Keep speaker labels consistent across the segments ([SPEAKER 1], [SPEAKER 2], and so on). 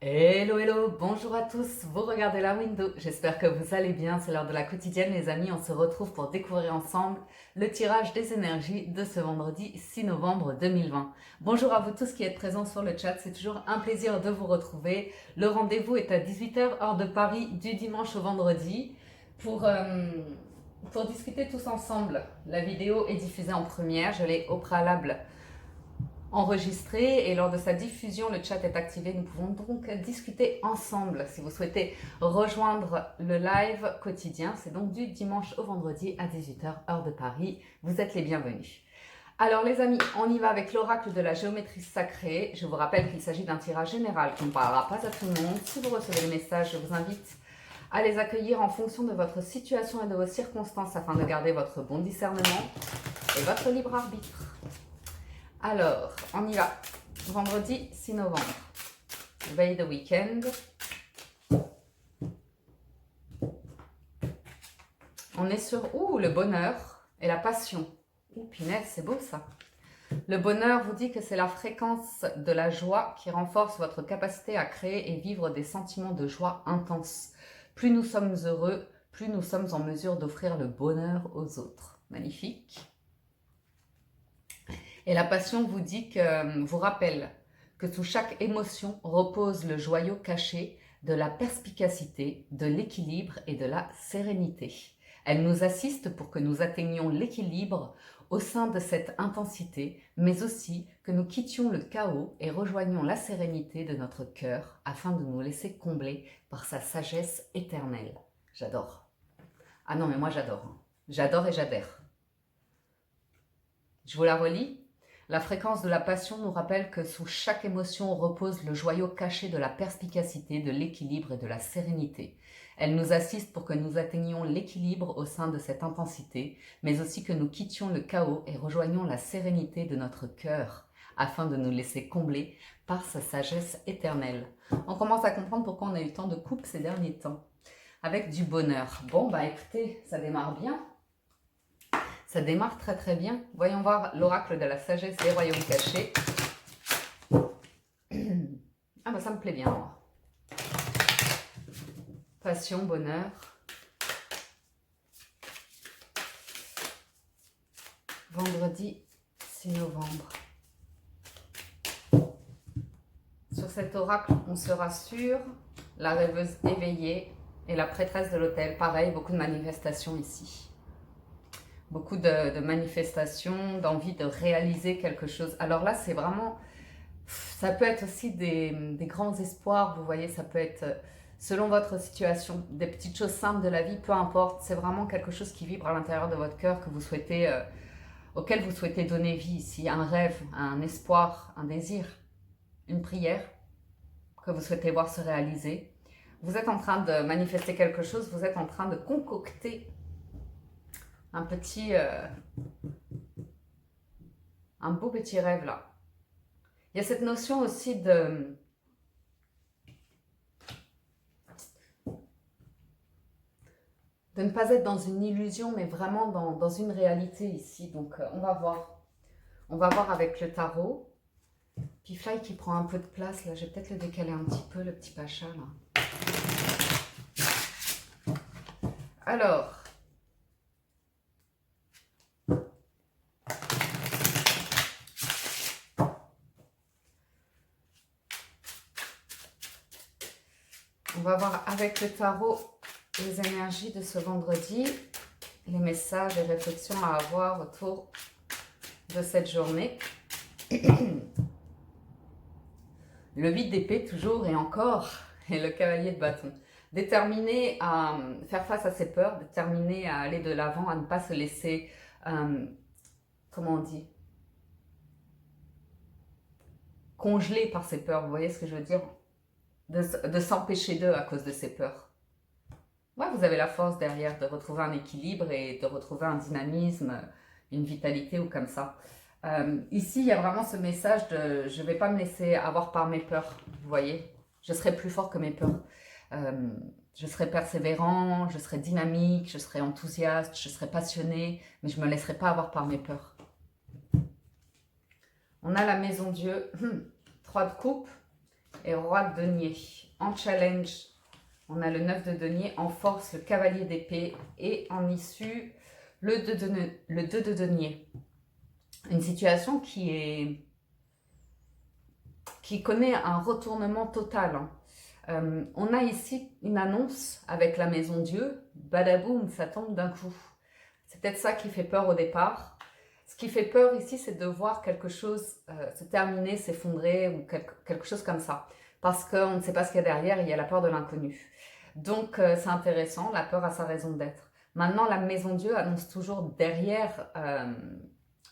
[SPEAKER 1] Hello, hello, bonjour à tous, vous regardez la window, j'espère que vous allez bien, c'est l'heure de la quotidienne les amis, on se retrouve pour découvrir ensemble le tirage des énergies de ce vendredi 6 novembre 2020. Bonjour à vous tous qui êtes présents sur le chat, c'est toujours un plaisir de vous retrouver. Le rendez-vous est à 18 h heure de Paris du dimanche au vendredi pour, euh, pour discuter tous ensemble. La vidéo est diffusée en première, je l'ai au préalable enregistré et lors de sa diffusion, le chat est activé. Nous pouvons donc discuter ensemble. Si vous souhaitez rejoindre le live quotidien, c'est donc du dimanche au vendredi à 18 h heure de Paris. Vous êtes les bienvenus. Alors les amis, on y va avec l'oracle de la géométrie sacrée. Je vous rappelle qu'il s'agit d'un tirage général qui ne parlera pas à tout le monde. Si vous recevez les messages, je vous invite à les accueillir en fonction de votre situation et de vos circonstances afin de garder votre bon discernement et votre libre arbitre. Alors, on y va. Vendredi 6 novembre, veille de week-end. On est sur le bonheur et la passion. Punaise, c'est beau ça. Le bonheur vous dit que c'est la fréquence de la joie qui renforce votre capacité à créer et vivre des sentiments de joie intenses. Plus nous sommes heureux, plus nous sommes en mesure d'offrir le bonheur aux autres. Magnifique. Et la passion vous rappelle que sous chaque émotion repose le joyau caché de la perspicacité, de l'équilibre et de la sérénité. Elle nous assiste pour que nous atteignions l'équilibre au sein de cette intensité, mais aussi que nous quittions le chaos et rejoignions la sérénité de notre cœur afin de nous laisser combler par sa sagesse éternelle. J'adore. Ah non, mais moi j'adore. J'adore et j'adhère. Je vous la relis. La fréquence de la passion nous rappelle que sous chaque émotion repose le joyau caché de la perspicacité, de l'équilibre et de la sérénité. Elle nous assiste pour que nous atteignions l'équilibre au sein de cette intensité, mais aussi que nous quittions le chaos et rejoignions la sérénité de notre cœur, afin de nous laisser combler par sa sagesse éternelle. On commence à comprendre pourquoi on a eu tant de coupes ces derniers temps, avec du bonheur. Bon, bah écoutez, ça démarre bien. Ça démarre très très bien. Voyons voir l'oracle de la sagesse des royaumes cachés. Ah bah ça me plaît bien, moi. Passion, bonheur. Vendredi 6 novembre. Sur cet oracle, on se rassure. La rêveuse éveillée et la prêtresse de l'autel. Pareil, beaucoup de manifestations ici. Beaucoup de manifestations, d'envie de réaliser quelque chose. Alors là, c'est vraiment... Ça peut être aussi des grands espoirs, vous voyez, ça peut être selon votre situation, des petites choses simples de la vie, peu importe. C'est vraiment quelque chose qui vibre à l'intérieur de votre cœur que vous souhaitez, auquel vous souhaitez donner vie ici. Un rêve, un espoir, un désir, une prière que vous souhaitez voir se réaliser. Vous êtes en train de manifester quelque chose, vous êtes en train de concocter un beau petit rêve là. Il y a cette notion aussi de ne pas être dans une illusion, mais vraiment dans une réalité ici. Donc, on va voir. On va voir avec le tarot. Puis Fly qui prend un peu de place, là. Je vais peut-être le décaler un petit peu, le petit pacha, là. Alors... on va voir avec le tarot les énergies de ce vendredi, les messages et réflexions à avoir autour de cette journée. Le 8 d'épée toujours et encore, et le cavalier de bâton. Déterminé à faire face à ses peurs, déterminé à aller de l'avant, à ne pas se laisser, comment on dit, congeler par ses peurs, vous voyez ce que je veux dire, de s'empêcher d'eux à cause de ses peurs. Ouais, vous avez la force derrière de retrouver un équilibre et de retrouver un dynamisme, une vitalité ou comme ça. Ici, il y a vraiment ce message de je ne vais pas me laisser avoir par mes peurs, vous voyez. Je serai plus fort que mes peurs. Je serai persévérant, je serai dynamique, je serai enthousiaste, je serai passionné, mais je ne me laisserai pas avoir par mes peurs. On a la maison Dieu, 3 de coupe et roi de denier. En challenge, on a le 9 de denier, en force, le cavalier d'épée et en issue, le 2 de denier. Une situation qui connaît un retournement total. On a ici une annonce avec la maison Dieu, badaboum, ça tombe d'un coup. C'est peut-être ça qui fait peur au départ. Ce qui fait peur ici, c'est de voir quelque chose se terminer, s'effondrer ou quelque chose comme ça. Parce qu'on ne sait pas ce qu'il y a derrière, il y a la peur de l'inconnu. Donc c'est intéressant, la peur a sa raison d'être. Maintenant, la maison Dieu annonce toujours derrière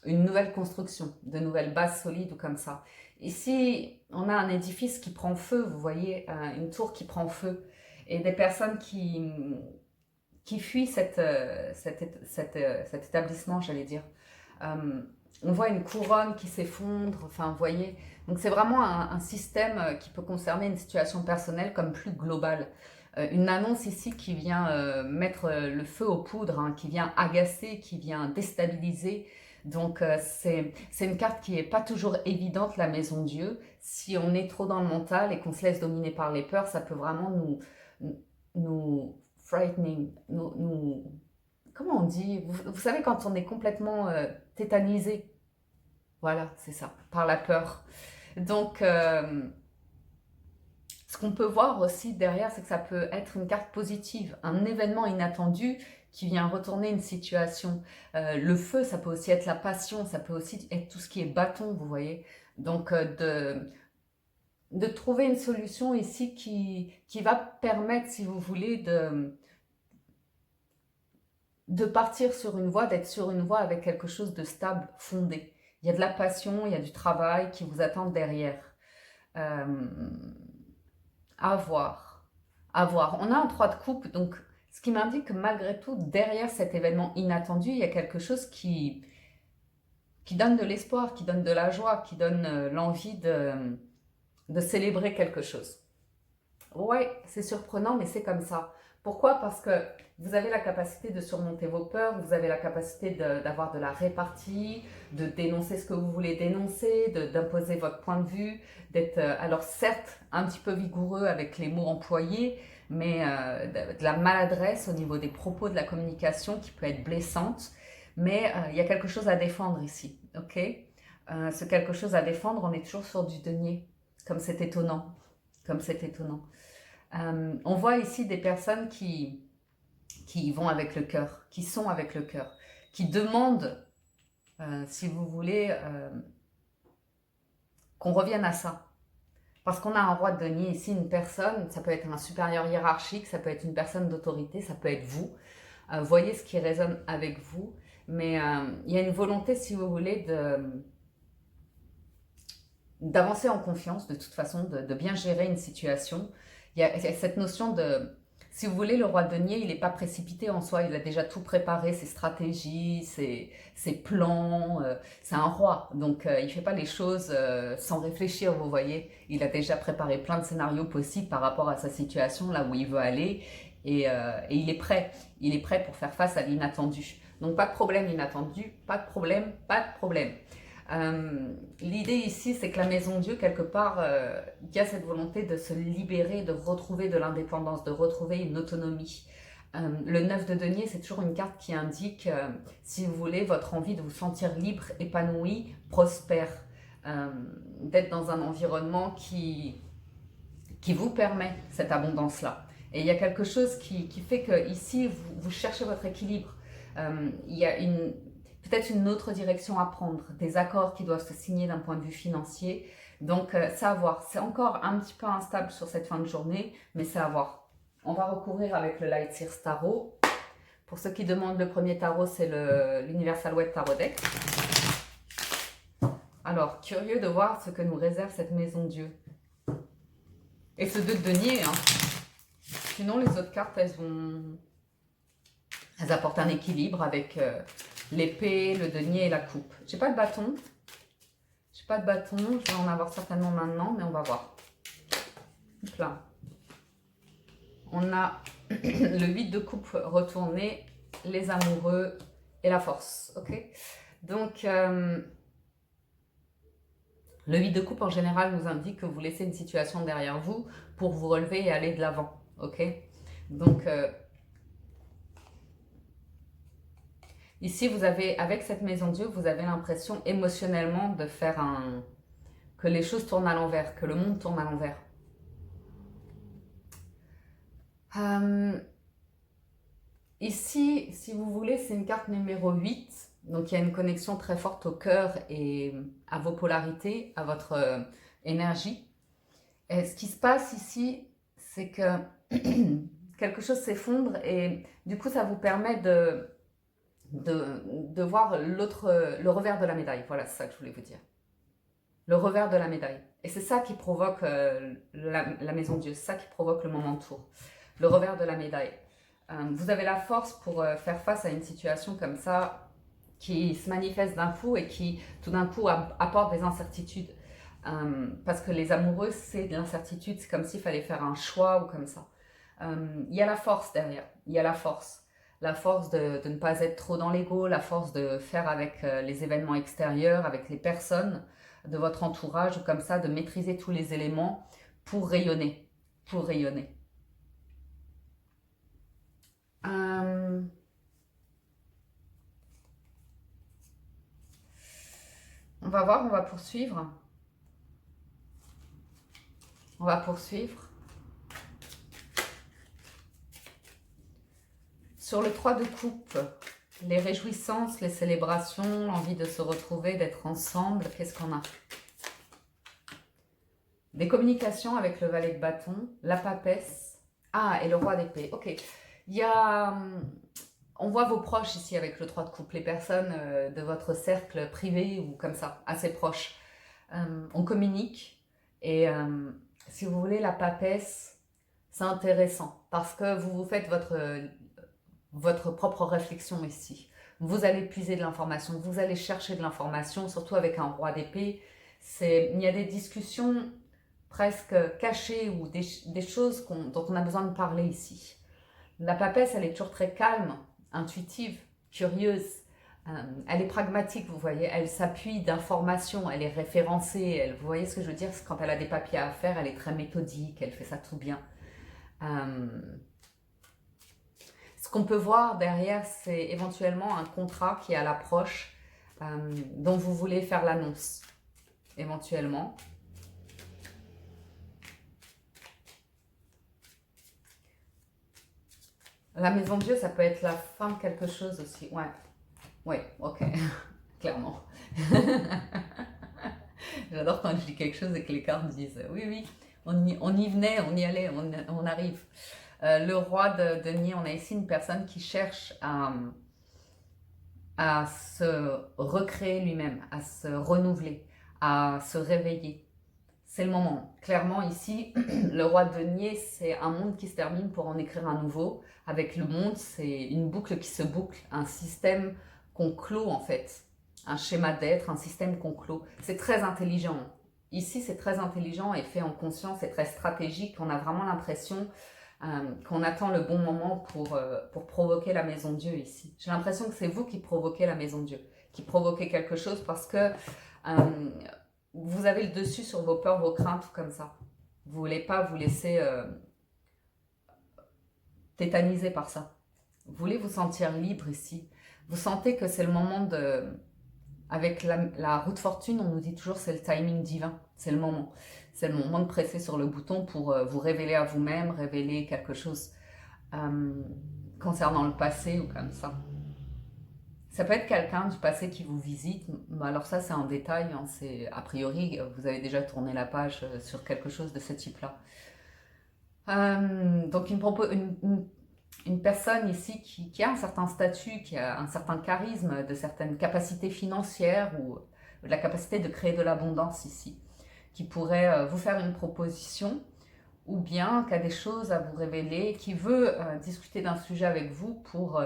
[SPEAKER 1] une nouvelle construction, de nouvelles bases solides ou comme ça. Ici, on a un édifice qui prend feu, vous voyez, une tour qui prend feu. Et des personnes qui fuient cet établissement, j'allais dire. On voit une couronne qui s'effondre, enfin, vous voyez. Donc, c'est vraiment un système qui peut concerner une situation personnelle comme plus globale. Une annonce ici qui vient mettre le feu aux poudres, hein, qui vient agacer, qui vient déstabiliser. Donc, c'est une carte qui n'est pas toujours évidente, la maison Dieu. Si on est trop dans le mental et qu'on se laisse dominer par les peurs, ça peut vraiment nous frightening, comment on dit, vous savez, quand on est complètement tétanisé, voilà, c'est ça, par la peur. Donc, ce qu'on peut voir aussi derrière, c'est que ça peut être une carte positive, un événement inattendu qui vient retourner une situation. Le feu, ça peut aussi être la passion, ça peut aussi être tout ce qui est bâton, vous voyez. Donc, de trouver une solution ici qui va permettre, si vous voulez, de partir sur une voie, d'être sur une voie avec quelque chose de stable, fondé. Il y a de la passion, il y a du travail qui vous attend derrière. À voir. À voir. On a un 3 de coupe, donc ce qui m'indique que malgré tout, derrière cet événement inattendu, il y a quelque chose qui donne de l'espoir, qui donne de la joie, qui donne l'envie de célébrer quelque chose. Ouais, c'est surprenant, mais c'est comme ça. Pourquoi? Parce que vous avez la capacité de surmonter vos peurs, vous avez la capacité d'avoir de la répartie, de dénoncer ce que vous voulez dénoncer, d'imposer votre point de vue, d'être, alors certes, un petit peu vigoureux avec les mots employés, mais de la maladresse au niveau des propos de la communication qui peut être blessante. Mais il y a quelque chose à défendre ici, ok? Ce quelque chose à défendre, on est toujours sur du denier, comme c'est étonnant, comme c'est étonnant. On voit ici des personnes qui vont avec le cœur, qui sont avec le cœur, qui demandent, si vous voulez, qu'on revienne à ça. Parce qu'on a un roi de denier ici, une personne, ça peut être un supérieur hiérarchique, ça peut être une personne d'autorité, ça peut être vous. Voyez ce qui résonne avec vous. Mais il y a une volonté, si vous voulez, d'avancer en confiance, de toute façon, de bien gérer une situation. Il y a cette notion de, si vous voulez, le roi de denier, il n'est pas précipité en soi, il a déjà tout préparé, ses stratégies, ses plans, c'est un roi, donc il ne fait pas les choses sans réfléchir, vous voyez, il a déjà préparé plein de scénarios possibles par rapport à sa situation, là où il veut aller, et il est prêt pour faire face à l'inattendu. Donc pas de problème inattendu, pas de problème, pas de problème. L'idée ici, c'est que la maison Dieu, quelque part, il y a cette volonté de se libérer, de retrouver de l'indépendance, de retrouver une autonomie. Le 9 de denier, c'est toujours une carte qui indique, si vous voulez, votre envie de vous sentir libre, épanoui, prospère, d'être dans un environnement qui vous permet cette abondance-là. Et il y a quelque chose qui fait que ici, vous cherchez votre équilibre. Il y a peut-être une autre direction à prendre, des accords qui doivent se signer d'un point de vue financier. Donc, c'est à voir. C'est encore un petit peu instable sur cette fin de journée, mais c'est à voir. On va recouvrir avec le Light Sears Tarot. Pour ceux qui demandent, le premier tarot, c'est l'Universal Web Tarot Deck. Alors, curieux de voir ce que nous réserve cette maison Dieu. Et ce 2 de denier, hein. Sinon, les autres cartes, elles apportent un équilibre avec l'épée, le denier et la coupe. J'ai pas de bâton. J'ai pas de bâton. Je vais en avoir certainement maintenant, mais on va voir. Hop là. On a le 8 de coupe retourné, les amoureux et la force. Ok. Donc, Le 8 de coupe en général nous indique que vous laissez une situation derrière vous pour vous relever et aller de l'avant. Ok? Donc, ici, vous avez, avec cette maison Dieu, vous avez l'impression émotionnellement de faire que les choses tournent à l'envers, que le monde tourne à l'envers. Ici, si vous voulez, c'est une carte numéro 8. Donc, il y a une connexion très forte au cœur et à vos polarités, à votre énergie. Et ce qui se passe ici, c'est que quelque chose s'effondre et du coup, ça vous permet de voir le revers de la médaille. Voilà, c'est ça que je voulais vous dire. Le revers de la médaille. Et c'est ça qui provoque la maison Dieu, c'est ça qui provoque le moment de tour. Le revers de la médaille. Vous avez la force pour faire face à une situation comme ça qui se manifeste d'un coup et qui tout d'un coup apporte des incertitudes. Parce que les amoureux, c'est de l'incertitude, c'est comme s'il fallait faire un choix ou comme ça. Il y a la force derrière, il y a la force. La force de ne pas être trop dans l'ego, la force de faire avec les événements extérieurs, avec les personnes de votre entourage ou comme ça, de maîtriser tous les éléments pour rayonner, pour rayonner. On va voir, on va poursuivre. On va poursuivre. Sur le 3 de coupe, les réjouissances, les célébrations, l'envie de se retrouver, d'être ensemble, qu'est-ce qu'on a? Des communications avec le valet de bâton, la papesse, et le roi d'épée. Ok, il y a... On voit vos proches ici avec le 3 de coupe, les personnes de votre cercle privé ou comme ça, assez proches. On communique et si vous voulez, la papesse, c'est intéressant parce que vous vous faites votre propre réflexion ici. Vous allez puiser de l'information, vous allez chercher de l'information, surtout avec un roi d'épée. Il y a des discussions presque cachées ou des choses dont on a besoin de parler ici. La papesse, elle est toujours très calme, intuitive, curieuse. Elle est pragmatique, vous voyez. Elle s'appuie d'informations, elle est référencée. Vous voyez ce que je veux dire? Quand elle a des papiers à faire, elle est très méthodique, elle fait ça tout bien. Ce qu'on peut voir derrière, c'est éventuellement un contrat qui est à l'approche, dont vous voulez faire l'annonce, éventuellement. La maison de Dieu, ça peut être la fin de quelque chose aussi. Ouais, ok, clairement. J'adore quand je dis quelque chose et que les cartes disent oui, on y venait, on y allait, on arrive. Le roi de denier, on a ici une personne qui cherche à se recréer lui-même, à se renouveler, à se réveiller. C'est le moment. Clairement, ici, le roi de denier, c'est un monde qui se termine pour en écrire un nouveau. Avec le monde, c'est une boucle qui se boucle, un système qu'on clôt en fait, un schéma d'être, un système qu'on clôt. C'est très intelligent. Ici, c'est très intelligent et fait en conscience, c'est très stratégique. On a vraiment l'impression qu'on attend le bon moment pour provoquer la maison Dieu ici. J'ai l'impression que c'est vous qui provoquez la maison Dieu, qui provoquez quelque chose parce que vous avez le dessus sur vos peurs, vos craintes, comme ça. Vous voulez pas vous laisser tétaniser par ça. Vous voulez vous sentir libre ici. Vous sentez que c'est le moment de... Avec la roue de fortune, on nous dit toujours c'est le timing divin, c'est le moment. C'est le moment de presser sur le bouton pour vous révéler à vous-même, révéler quelque chose concernant le passé ou comme ça. Ça peut être quelqu'un du passé qui vous visite, mais alors ça c'est un détail, hein, a priori vous avez déjà tourné la page sur quelque chose de ce type-là. Donc une personne ici qui a un certain statut, qui a un certain charisme, de certaines capacités financières ou de la capacité de créer de l'abondance ici, qui pourrait vous faire une proposition ou bien qui a des choses à vous révéler, qui veut discuter d'un sujet avec vous pour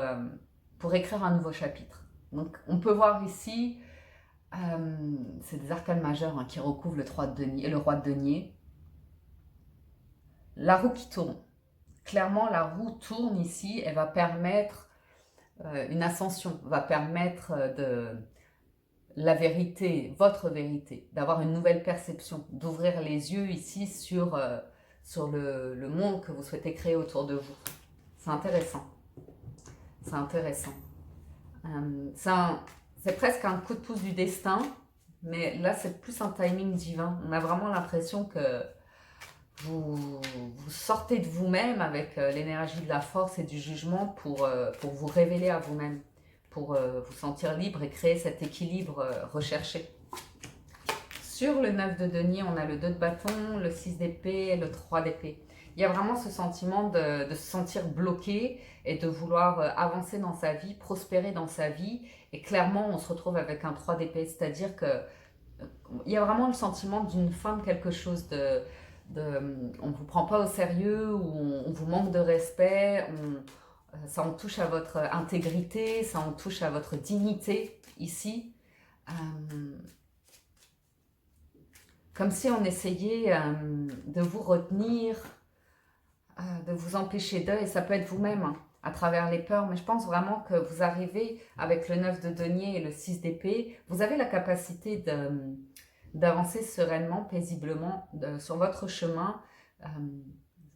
[SPEAKER 1] écrire un nouveau chapitre. Donc on peut voir ici, c'est des arcanes majeures hein, qui recouvrent le roi de denier. La roue qui tourne. Clairement, la roue tourne ici, elle va permettre une ascension, va permettre la vérité, votre vérité, d'avoir une nouvelle perception, d'ouvrir les yeux ici sur le monde que vous souhaitez créer autour de vous. C'est intéressant. C'est intéressant. C'est presque un coup de pouce du destin, mais là c'est plus un timing divin. On a vraiment l'impression que vous sortez de vous-même avec l'énergie de la force et du jugement pour vous révéler à vous-même, pour vous sentir libre et créer cet équilibre recherché. Sur le 9 de denier, on a le 2 de bâton, le 6 d'épée et le 3 d'épée. Il y a vraiment ce sentiment de se sentir bloqué et de vouloir avancer dans sa vie, prospérer dans sa vie. Et clairement, on se retrouve avec un 3 d'épée, c'est-à-dire que il y a vraiment le sentiment d'une fin de quelque chose, on ne vous prend pas au sérieux, ou on vous manque de respect, ça en touche à votre intégrité, ça en touche à votre dignité ici. Comme si on essayait de vous retenir, de vous empêcher d'eux, et ça peut être vous-même hein, à travers les peurs, mais je pense vraiment que vous arrivez avec le 9 de denier et le 6 d'épée, vous avez la capacité d'avancer sereinement, paisiblement sur votre chemin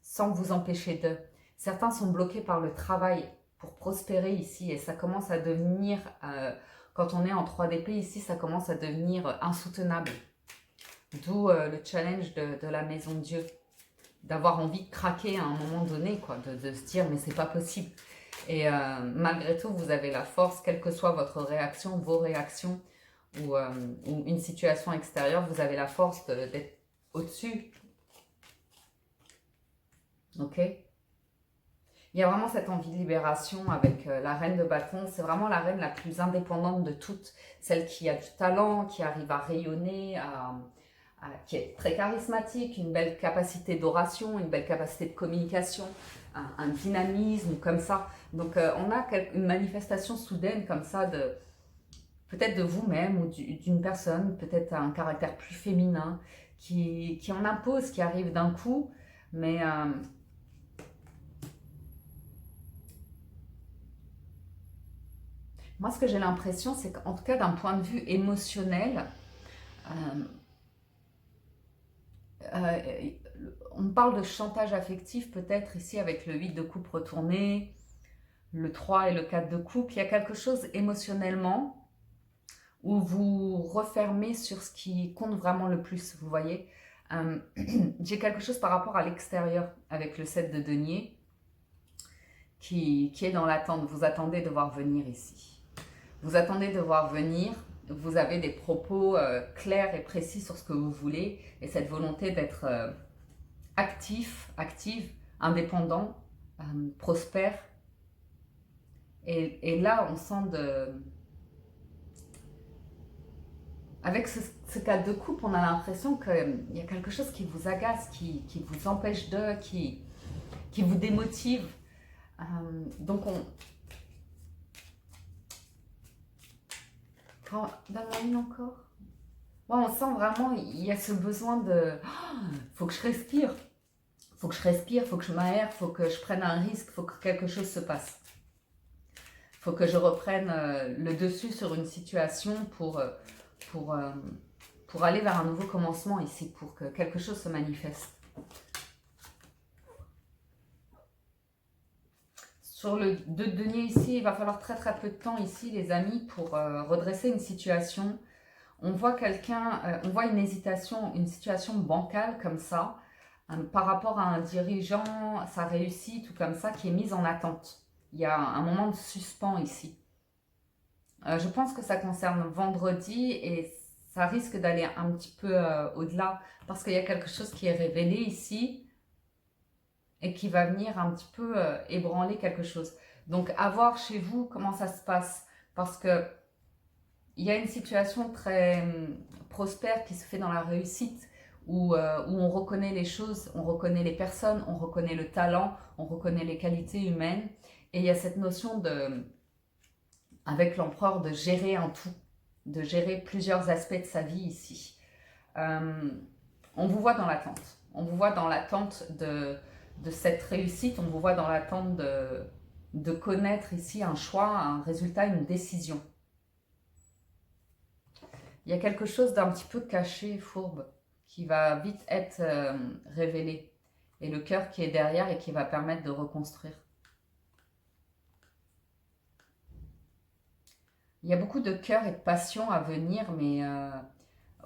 [SPEAKER 1] sans vous empêcher d'eux. Certains sont bloqués par le travail pour prospérer ici et ça commence à devenir, quand on est en 3 d'épée ici, ça commence à devenir insoutenable. D'où le challenge de la maison de Dieu, d'avoir envie de craquer à un moment donné, quoi, de se dire mais c'est pas possible. Et malgré tout, vous avez la force, quelle que soit votre réaction, vos réactions, ou une situation extérieure, vous avez la force d'être au-dessus. Ok ? Il y a vraiment cette envie de libération avec la reine de bâton. C'est vraiment la reine la plus indépendante de toutes. Celle qui a du talent, qui arrive à rayonner, qui est très charismatique, une belle capacité d'oration, une belle capacité de communication, un dynamisme comme ça. Donc on a une manifestation soudaine comme ça peut-être de vous-même ou d'une personne, peut-être un caractère plus féminin, qui en impose, qui arrive d'un coup, mais moi ce que j'ai l'impression, c'est qu'en tout cas d'un point de vue émotionnel, on parle de chantage affectif peut-être ici avec le 8 de coupe retourné, le 3 et le 4 de coupe, il y a quelque chose émotionnellement où vous refermez sur ce qui compte vraiment le plus, vous voyez. J'ai quelque chose par rapport à l'extérieur avec le 7 de denier qui est dans l'attente. Vous attendez de voir venir ici. Vous attendez de voir venir, vous avez des propos clairs et précis sur ce que vous voulez et cette volonté d'être active, indépendant, prospère. Et là, on sent avec ce cas de coupe, on a l'impression qu'il y a quelque chose qui vous agace, qui vous empêche qui vous démotive. Donc dans la ligne encore. Ouais, on sent vraiment, il y a ce besoin faut que je respire, faut que je m'aère, faut que je prenne un risque, faut que quelque chose se passe. Faut que je reprenne le dessus sur une situation pour aller vers un nouveau commencement ici, pour que quelque chose se manifeste. Sur le 2 de denier ici, il va falloir très très peu de temps ici, les amis, pour redresser une situation. On voit on voit une hésitation, une situation bancale comme ça, par rapport à un dirigeant, sa réussite ou comme ça, qui est mise en attente. Il y a un moment de suspens ici. Je pense que ça concerne vendredi et ça risque d'aller un petit peu au-delà parce qu'il y a quelque chose qui est révélé ici et qui va venir un petit peu ébranler quelque chose. Donc, à voir chez vous comment ça se passe parce que il y a une situation très prospère qui se fait dans la réussite où on reconnaît les choses, on reconnaît les personnes, on reconnaît le talent, on reconnaît les qualités humaines et il y a cette notion avec l'empereur de gérer un tout, de gérer plusieurs aspects de sa vie ici. On vous voit dans l'attente. On vous voit dans l'attente de cette réussite. On vous voit dans l'attente de connaître ici un choix, un résultat, une décision. Il y a quelque chose d'un petit peu caché, fourbe, qui va vite être révélé. Et le cœur qui est derrière et qui va permettre de reconstruire. Il y a beaucoup de cœur et de passion à venir, mais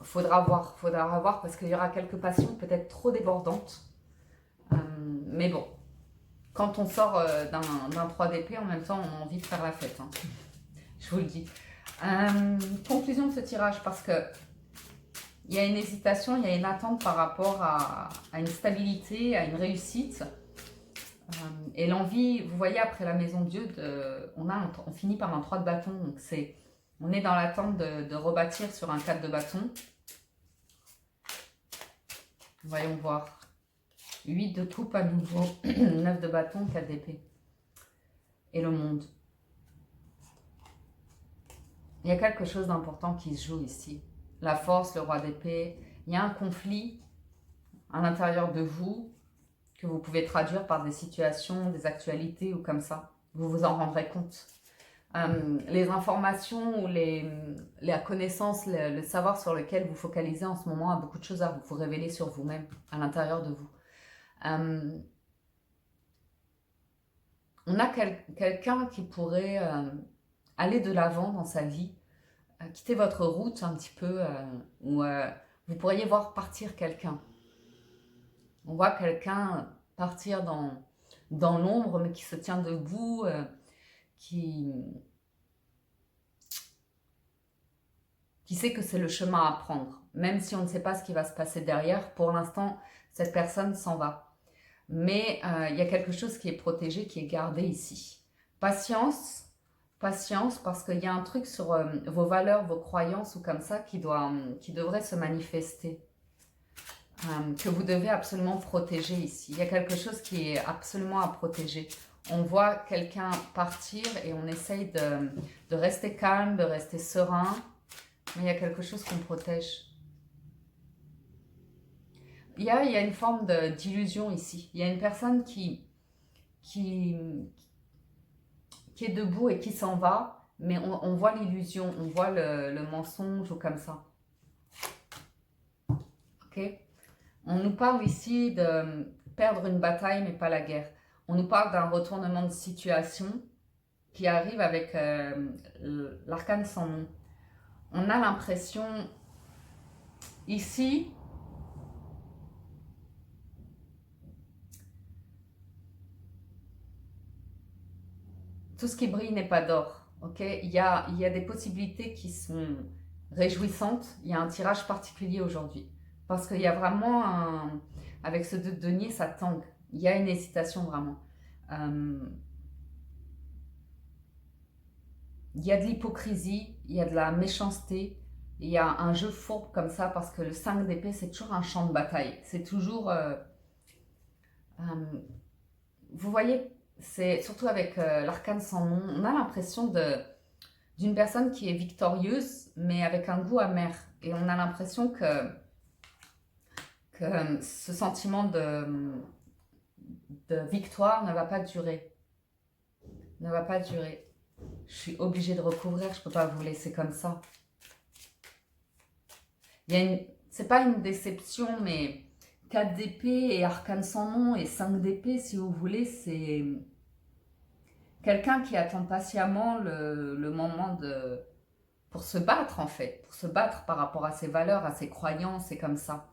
[SPEAKER 1] faudra voir parce qu'il y aura quelques passions peut-être trop débordantes. Mais bon, quand on sort d'un 3DP, en même temps, on a envie de faire la fête. Hein. Je vous le dis. Conclusion de ce tirage, parce que il y a une hésitation, il y a une attente par rapport à une stabilité, à une réussite. Et l'envie, vous voyez, après la maison de Dieu, on finit par un 3 de bâton. Donc on est dans l'attente de rebâtir sur un 4 de bâton. Voyons voir. 8 de coupe à nouveau, 9 de bâton, 4 d'épée. Et le monde. Il y a quelque chose d'important qui se joue ici. La force, le roi d'épée. Il y a un conflit à l'intérieur de vous que vous pouvez traduire par des situations, des actualités ou comme ça. Vous vous en rendrez compte. Les informations ou la connaissance, le savoir sur lequel vous focalisez en ce moment a beaucoup de choses à vous révéler sur vous-même, à l'intérieur de vous. On a quelqu'un qui pourrait aller de l'avant dans sa vie, quitter votre route un petit peu, où vous pourriez voir partir quelqu'un. On voit quelqu'un partir dans l'ombre, mais qui se tient debout, qui sait que c'est le chemin à prendre. Même si on ne sait pas ce qui va se passer derrière, pour l'instant, cette personne s'en va. Mais il y a quelque chose qui est protégé, qui est gardé ici. Patience, parce qu'il y a un truc sur vos valeurs, vos croyances ou comme ça qui devrait se manifester. Que vous devez absolument protéger ici. Il y a quelque chose qui est absolument à protéger. On voit quelqu'un partir et on essaye de rester calme, de rester serein, mais il y a quelque chose qu'on protège. Il y a une forme d'illusion ici. Il y a une personne qui est debout et qui s'en va, mais on voit l'illusion, on voit le mensonge ou comme ça. Ok ? On nous parle ici de perdre une bataille, mais pas la guerre. On nous parle d'un retournement de situation qui arrive avec l'arcane sans nom. On a l'impression, ici, tout ce qui brille n'est pas d'or. Okay, il y a des possibilités qui sont réjouissantes. Il y a un tirage particulier aujourd'hui. Parce qu'il y a vraiment avec ce 2 de denier, ça tangue. Il y a une hésitation vraiment. Il y a de l'hypocrisie, il y a de la méchanceté, il y a un jeu fourbe comme ça parce que le 5 d'épée, c'est toujours un champ de bataille. C'est toujours... vous voyez, c'est surtout avec l'arcane sans nom, on a l'impression d'une personne qui est victorieuse, mais avec un goût amer. Et on a l'impression que ce sentiment de victoire ne va pas durer. Ne va pas durer. Je suis obligée de recouvrir, je ne peux pas vous laisser comme ça. C'est pas une déception, mais 4 d'épée et arcane sans nom et 5 d'épée, si vous voulez, c'est quelqu'un qui attend patiemment le moment pour se battre en fait, pour se battre par rapport à ses valeurs, à ses croyances et comme ça.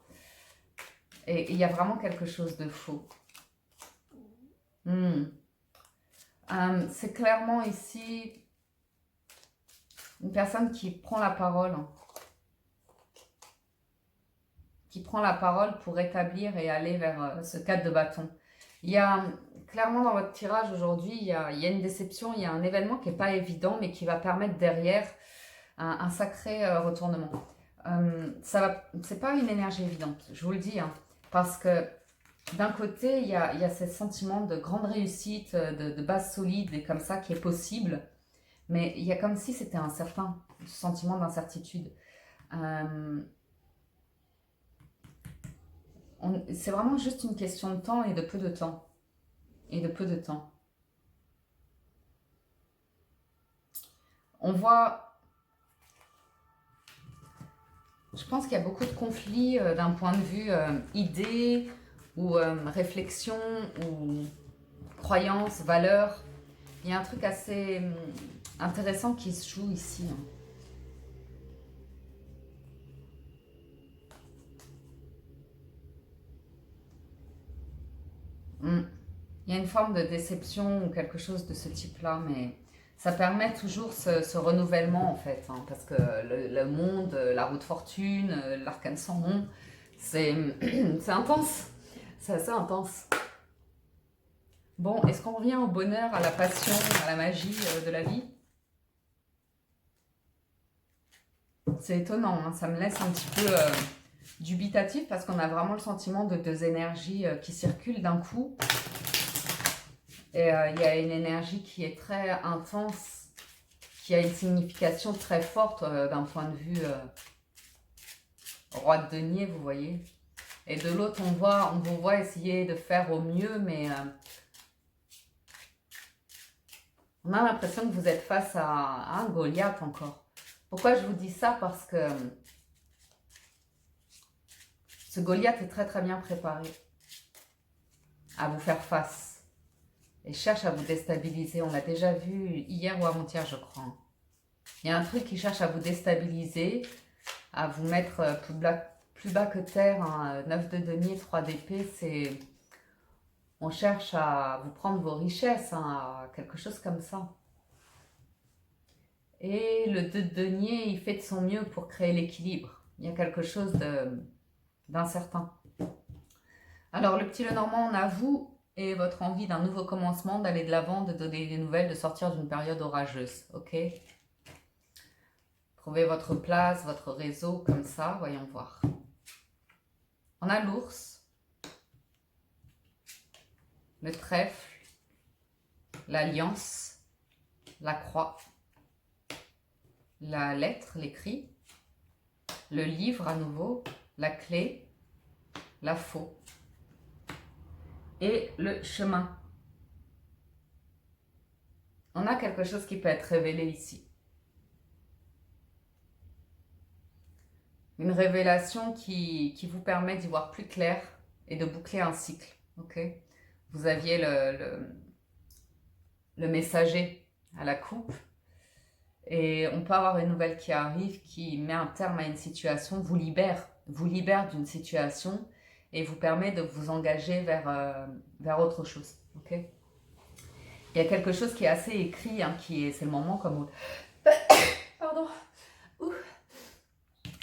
[SPEAKER 1] Et il y a vraiment quelque chose de faux. C'est clairement ici une personne qui prend la parole. Qui prend la parole pour établir et aller vers ce 4 de bâton. Il y a clairement dans votre tirage aujourd'hui, il y a une déception, il y a un événement qui n'est pas évident, mais qui va permettre derrière un sacré retournement. C'est pas une énergie évidente, je vous le dis, hein, parce que d'un côté, il y a ce sentiment de grande réussite, de base solide et comme ça qui est possible, mais il y a comme si c'était incertain, ce sentiment d'incertitude. C'est vraiment juste une question de temps et de peu de temps. Et de peu de temps. On voit Je pense qu'il y a beaucoup de conflits d'un point de vue idée ou réflexion ou croyance, valeur. Il y a un truc assez intéressant qui se joue ici. Il y a une forme de déception ou quelque chose de ce type-là, mais ça permet toujours ce renouvellement en fait, hein, parce que le monde, la roue de fortune, l'arcane sans nom, c'est c'est intense, c'est assez intense. Bon, est-ce qu'on revient au bonheur, à la passion, à la magie de la vie? C'est étonnant, hein, ça me laisse un petit peu dubitatif parce qu'on a vraiment le sentiment de deux énergies qui circulent d'un coup. Et il y a une énergie qui est très intense, qui a une signification très forte d'un point de vue roi de denier, vous voyez. Et de l'autre, on vous voit essayer de faire au mieux, mais on a l'impression que vous êtes face à un Goliath encore. Pourquoi je vous dis ça? Parce que ce Goliath est très très bien préparé à vous faire face. Et cherche à vous déstabiliser. On l'a déjà vu hier ou avant-hier, je crois. Il y a un truc qui cherche à vous déstabiliser, à vous mettre plus bas que terre. Hein. 9 de denier, 3 d'épée, c'est... On cherche à vous prendre vos richesses, hein, quelque chose comme ça. Et le 2 de denier, il fait de son mieux pour créer l'équilibre. Il y a quelque chose d'incertain. Alors, le petit Lenormand, on a vous et votre envie d'un nouveau commencement, d'aller de l'avant, de donner des nouvelles, de sortir d'une période orageuse, ok? Trouvez votre place, votre réseau, comme ça, voyons voir. On a l'ours, le trèfle, l'alliance, la croix, la lettre, l'écrit, le livre à nouveau, la clé, la faux et le chemin. On a quelque chose qui peut être révélé ici. Une révélation qui vous permet d'y voir plus clair et de boucler un cycle. Okay, vous aviez le messager à la coupe et on peut avoir une nouvelle qui arrive qui met un terme à une situation, vous libère d'une situation et vous permet de vous engager vers autre chose. Okay, il y a quelque chose qui est assez écrit, hein, c'est le moment comme... Pardon.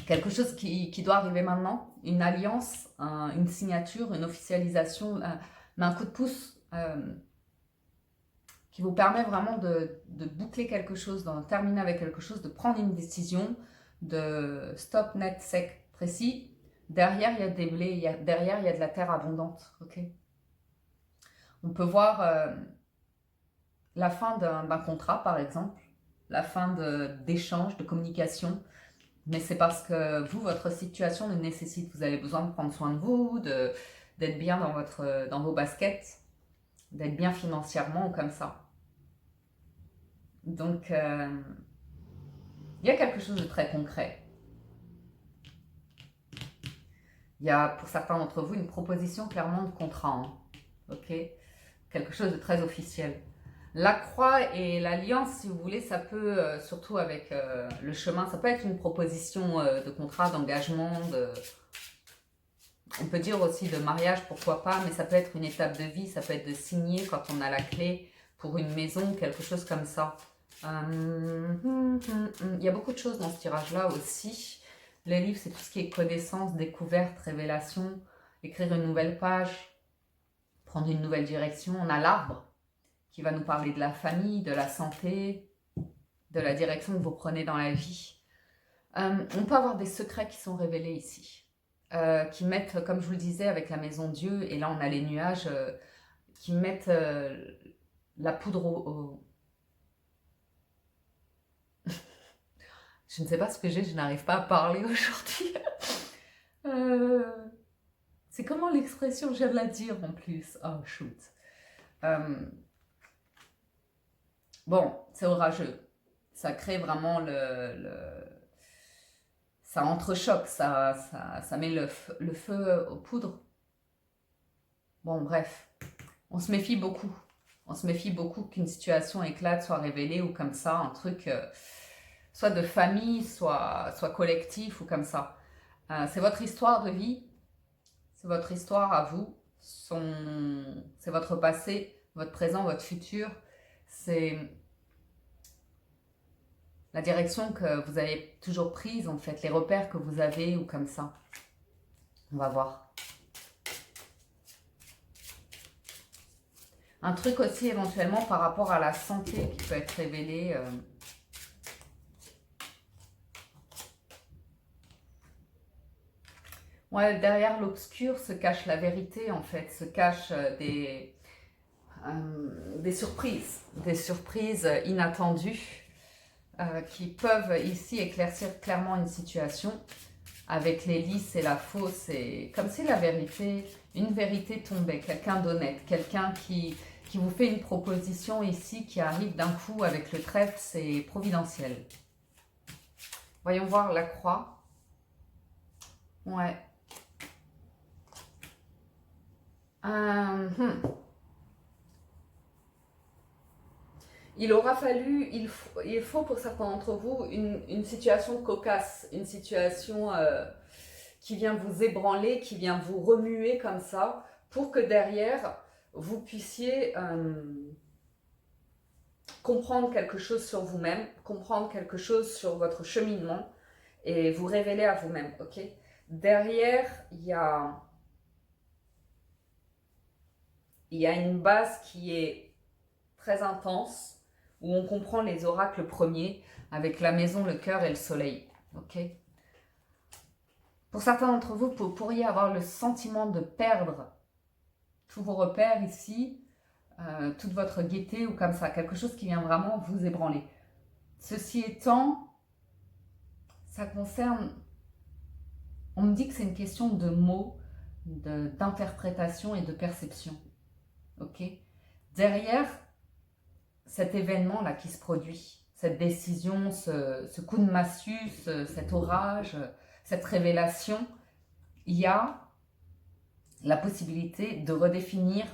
[SPEAKER 1] Quelque chose qui doit arriver maintenant, une alliance, une signature, une officialisation, mais un coup de pouce qui vous permet vraiment de boucler quelque chose, d'en terminer avec quelque chose, de prendre une décision, de stop, net, sec, précis. Derrière, il y a des blés, derrière, il y a de la terre abondante. Okay, on peut voir la fin d'un contrat, par exemple, la fin d'échanges, de communication. Mais c'est parce que vous, votre situation le nécessite. Vous avez besoin de prendre soin de vous, d'être bien dans vos baskets, d'être bien financièrement ou comme ça. Donc, il y a quelque chose de très concret. Il y a pour certains d'entre vous une proposition clairement de contrat. Hein. Ok, quelque chose de très officiel. La croix et l'alliance, si vous voulez, ça peut, surtout avec le chemin, ça peut être une proposition de contrat, d'engagement, on peut dire aussi de mariage, pourquoi pas, mais ça peut être une étape de vie, ça peut être de signer quand on a la clé pour une maison, quelque chose comme ça. Il y a beaucoup de choses dans ce tirage-là aussi. Les livres, c'est tout ce qui est connaissance, découverte, révélation, écrire une nouvelle page, prendre une nouvelle direction. On a l'arbre qui va nous parler de la famille, de la santé, de la direction que vous prenez dans la vie. On peut avoir des secrets qui sont révélés ici, qui mettent, comme je vous le disais, avec la maison Dieu, et là on a les nuages, qui mettent la poudre au... Je ne sais pas ce que j'ai, je n'arrive pas à parler aujourd'hui. C'est comment l'expression, je viens de la dire en plus. Oh, shoot. Bon, c'est orageux. Ça crée vraiment ça entrechoque, ça met le feu aux poudres. Bon, bref, on se méfie beaucoup. On se méfie beaucoup qu'une situation éclate, soit révélée ou comme ça, un truc soit de famille, soit collectif ou comme ça. C'est votre histoire de vie, c'est votre histoire à vous, c'est votre passé, votre présent, votre futur. C'est la direction que vous avez toujours prise, en fait, les repères que vous avez ou comme ça. On va voir. Un truc aussi éventuellement par rapport à la santé qui peut être révélé. Ouais, derrière l'obscur se cache la vérité en fait, se cachent des surprises inattendues qui peuvent ici éclaircir clairement une situation. Avec les lisses et la fausse, c'est comme si la vérité, une vérité tombait, quelqu'un d'honnête, quelqu'un qui vous fait une proposition ici qui arrive d'un coup avec le trèfle, c'est providentiel. Voyons voir la croix. Ouais. Il aura fallu, il faut pour certains d'entre vous une situation cocasse, une situation qui vient vous ébranler, qui vient vous remuer comme ça, pour que derrière, vous puissiez comprendre quelque chose sur vous-même, comprendre quelque chose sur votre cheminement et vous révéler à vous-même, ok? Derrière, il y a une base qui est très intense, où on comprend les oracles premiers, avec la maison, le cœur et le soleil, ok? Pour certains d'entre vous, vous pourriez avoir le sentiment de perdre tous vos repères ici, toute votre gaieté ou comme ça, quelque chose qui vient vraiment vous ébranler. Ceci étant, ça concerne, on me dit que c'est une question de mots, d'interprétation et de perception. Ok? Derrière cet événement-là qui se produit, cette décision, ce coup de massue, cet orage, cette révélation, il y a la possibilité de redéfinir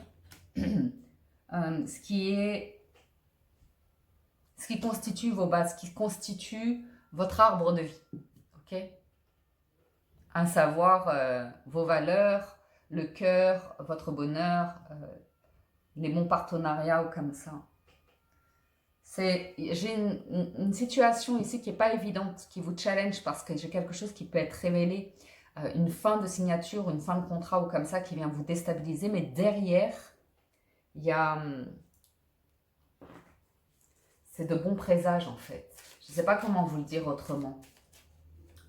[SPEAKER 1] ce qui constitue vos bases, ce qui constitue votre arbre de vie, ok? À savoir vos valeurs, le cœur, votre bonheur, les bons partenariats ou comme ça. J'ai une situation ici qui n'est pas évidente, qui vous challenge parce que j'ai quelque chose qui peut être révélé, une fin de signature, une fin de contrat ou comme ça qui vient vous déstabiliser, mais derrière, il y a... c'est de bons présages en fait. Je ne sais pas comment vous le dire autrement.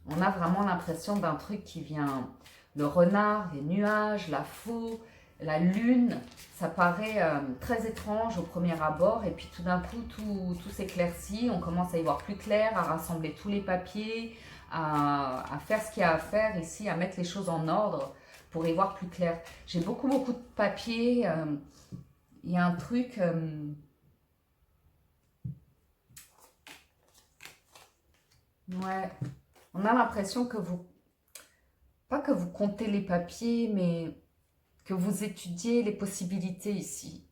[SPEAKER 1] On a vraiment l'impression d'un truc qui vient... Le renard, les nuages, la faux, la lune, ça paraît très étrange au premier abord. Et puis tout d'un coup, tout s'éclaircit. On commence à y voir plus clair, à rassembler tous les papiers, à faire ce qu'il y a à faire ici, à mettre les choses en ordre pour y voir plus clair. J'ai beaucoup de papiers. Il y a un truc... ouais, on a l'impression que vous... Pas que vous comptez les papiers, mais que vous étudiez les possibilités ici.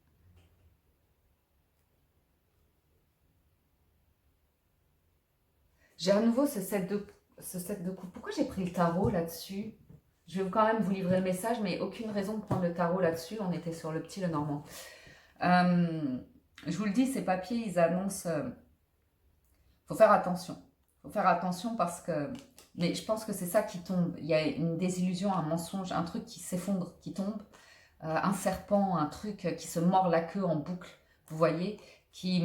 [SPEAKER 1] J'ai à nouveau ce set de coups. Pourquoi j'ai pris le tarot là-dessus? Je vais quand même vous livrer le message, mais aucune raison de prendre le tarot là-dessus. On était sur le petit Lenormand. Je vous le dis, ces papiers, ils annoncent... faut faire attention. Faut faire attention parce que... Mais je pense que c'est ça qui tombe. Il y a une désillusion, un mensonge, un truc qui s'effondre, qui tombe. Un serpent, un truc qui se mord la queue en boucle, vous voyez, qui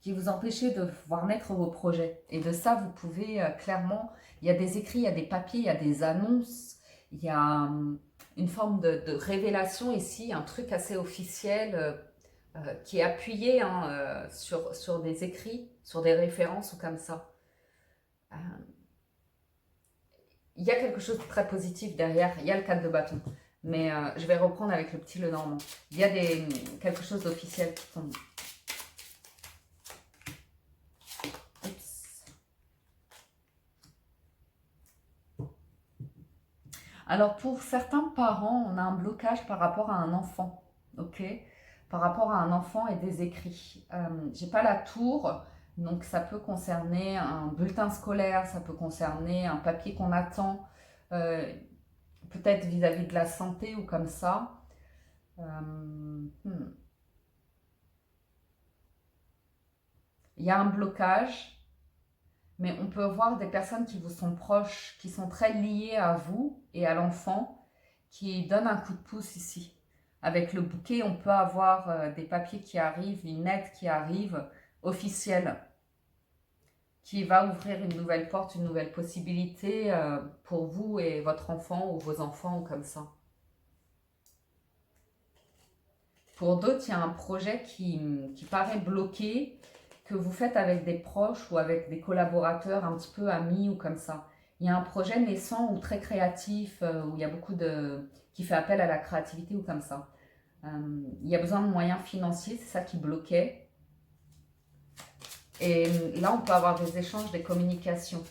[SPEAKER 1] vous empêchez de voir naître vos projets. Et de ça, vous pouvez clairement... Il y a des écrits, il y a des papiers, il y a des annonces, il y a une forme de révélation ici, un truc assez officiel qui est appuyé sur des écrits, sur des références ou comme ça. Il y a quelque chose de très positif derrière, il y a le 4 de bâton. Mais je vais reprendre avec le petit Lenormand. Il y a quelque chose d'officiel qui tombe. Oups. Alors pour certains parents, on a un blocage par rapport à un enfant, ok? Par rapport à un enfant et des écrits. J'ai pas la tour, donc ça peut concerner un bulletin scolaire, ça peut concerner un papier qu'on attend, euh, peut-être vis-à-vis de la santé ou comme ça. Il y a un blocage, mais on peut voir des personnes qui vous sont proches, qui sont très liées à vous et à l'enfant, qui donnent un coup de pouce ici. Avec le bouquet, on peut avoir des papiers qui arrivent, une aide qui arrive, officielle, qui va ouvrir une nouvelle porte, une nouvelle possibilité pour vous et votre enfant ou vos enfants ou comme ça. Pour d'autres, il y a un projet qui paraît bloqué, que vous faites avec des proches ou avec des collaborateurs un petit peu amis ou comme ça. Il y a un projet naissant ou très créatif, où il y a beaucoup de... qui fait appel à la créativité ou comme ça. Il y a besoin de moyens financiers, c'est ça qui bloquait. Et là, on peut avoir des échanges, des communications